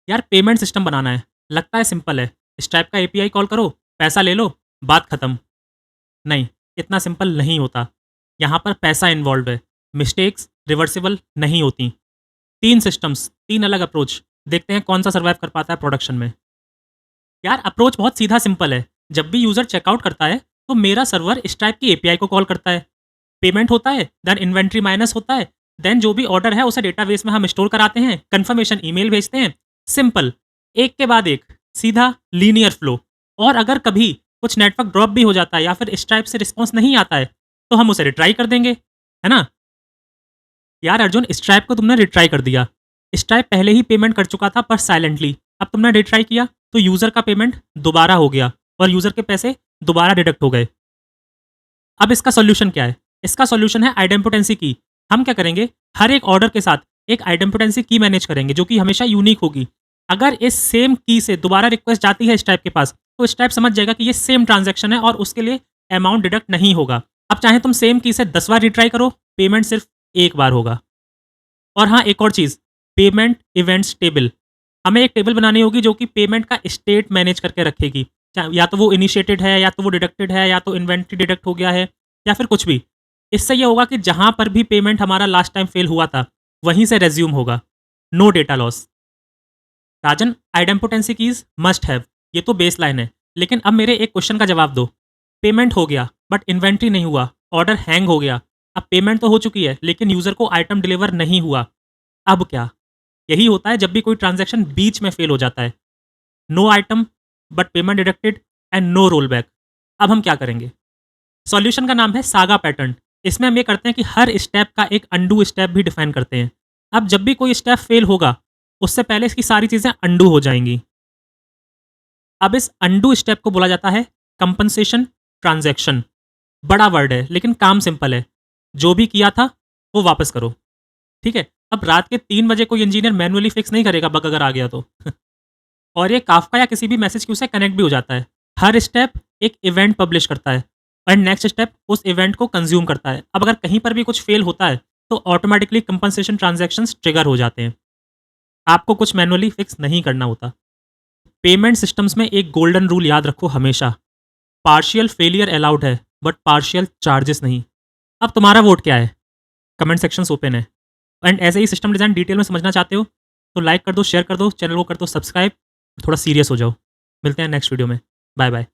यार payment system बनाना है, लगता है सिंपल है। स्ट्राइप का एपीआई कॉल करो, पैसा ले लो, बात खत्म। नहीं, इतना सिंपल नहीं होता। यहाँ पर पैसा इन्वॉल्व है, मिस्टेक्स रिवर्सिबल नहीं होती। 3 सिस्टम्स, 3 अलग अप्रोच, देखते हैं कौन सा सर्वाइव कर पाता है प्रोडक्शन में। यार अप्रोच बहुत सीधा सिंपल है। जब भी यूज़र चेकआउट करता है, तो मेरा सर्वर स्ट्राइप की एपीआई को कॉल करता है। पेमेंट होता है, देन इन्वेंट्री माइनस होता है, देन जो भी ऑर्डर है उसे डेटाबेस में हम स्टोर कराते हैं, कंफर्मेशन ईमेल भेजते हैं। सिंपल, एक के बाद एक, सीधा लीनियर फ्लो। और अगर कभी कुछ नेटवर्क ड्रॉप भी हो जाता है या फिर स्ट्राइप से रिस्पॉन्स नहीं आता है, तो हम उसे रिट्राई कर देंगे, है ना? यार अर्जुन, स्ट्राइप को तुमने रिट्राई कर दिया। स्ट्राइप पहले ही पेमेंट कर चुका था पर साइलेंटली। अब तुमने रिट्राई किया तो यूज़र का पेमेंट दोबारा हो गया और यूज़र के पैसे दोबारा डिडक्ट हो गए। अब इसका सॉल्यूशन क्या है? इसका सॉल्यूशन है आइडेम्पोटेंसी की। हम क्या करेंगे, हर एक ऑर्डर के साथ एक आइडेम्पोटेंसी की मैनेज करेंगे जो कि हमेशा यूनिक होगी। अगर इस सेम की से दोबारा रिक्वेस्ट जाती है स्ट्राइप के पास, तो स्ट्राइप समझ जाएगा कि ये सेम ट्रांजैक्शन है और उसके लिए अमाउंट डिडक्ट नहीं होगा। अब चाहे तुम सेम की से 10 बार रिट्राई करो, पेमेंट सिर्फ एक बार होगा। और हाँ, एक और चीज़, पेमेंट इवेंट्स टेबल। हमें एक टेबल बनानी होगी जो कि पेमेंट का स्टेट मैनेज करके रखेगी। या तो वो इनिशिएटेड है, या तो वो डिडक्टेड है, या तो इन्वेंट्री डिडक्ट हो गया है, या फिर कुछ भी। इससे ये होगा कि जहाँ पर भी पेमेंट हमारा लास्ट टाइम फेल हुआ था, वहीं से रेज़्यूम होगा। No data loss. Rajan, idempotency keys must have, ये तो बेसलाइन है। लेकिन अब मेरे एक क्वेश्चन का जवाब दो। पेमेंट हो गया, बट इन्वेंट्री नहीं हुआ, ऑर्डर हैंग हो गया। अब पेमेंट तो हो चुकी है, लेकिन यूज़र को आइटम डिलीवर नहीं हुआ। अब क्या? यही होता है जब भी कोई ट्रांज़ैक्शन बीच में फेल हो जाता है। No item, but payment deducted and no roll back. अब हम क्या करेंगे? सॉल्यूशन का नाम है सागा पैटर्न। इसमें हम ये करते हैं कि हर स्टेप का एक अंडू स्टेप भी डिफाइन करते हैं। अब जब भी कोई स्टेप फेल होगा, उससे पहले इसकी सारी चीज़ें अंडू हो जाएंगी। अब इस अंडू स्टेप को बोला जाता है कंपनसेशन ट्रांजैक्शन। बड़ा वर्ड है लेकिन काम सिंपल है। जो भी किया था वो वापस करो। ठीक है? अब रात के 3 बजे कोई इंजीनियर मैन्युअली फिक्स नहीं करेगा बग अगर आ गया तो। और ये काफ़का या किसी भी मैसेज क्यू से कनेक्ट भी हो जाता है। हर स्टेप एक इवेंट पब्लिश करता है एंड नेक्स्ट स्टेप उस इवेंट को कंज्यूम करता है। अब अगर कहीं पर भी कुछ फेल होता है, तो ऑटोमेटिकली कंपनसेशन ट्रांजैक्शंस ट्रिगर हो जाते हैं। आपको कुछ मैनुअली फिक्स नहीं करना होता। पेमेंट सिस्टम्स में एक गोल्डन रूल याद रखो हमेशा, पार्शियल फेलियर अलाउड है बट पार्शियल चार्जेस नहीं। अब तुम्हारा वोट क्या है? कमेंट सेक्शंस ओपन है। एंड ऐसे ही सिस्टम डिज़ाइन डिटेल में समझना चाहते हो, तो लाइक कर दो, शेयर कर दो, चैनल को कर दो सब्सक्राइब, थोड़ा सीरियस हो जाओ। मिलते हैं नेक्स्ट वीडियो में। Bye bye.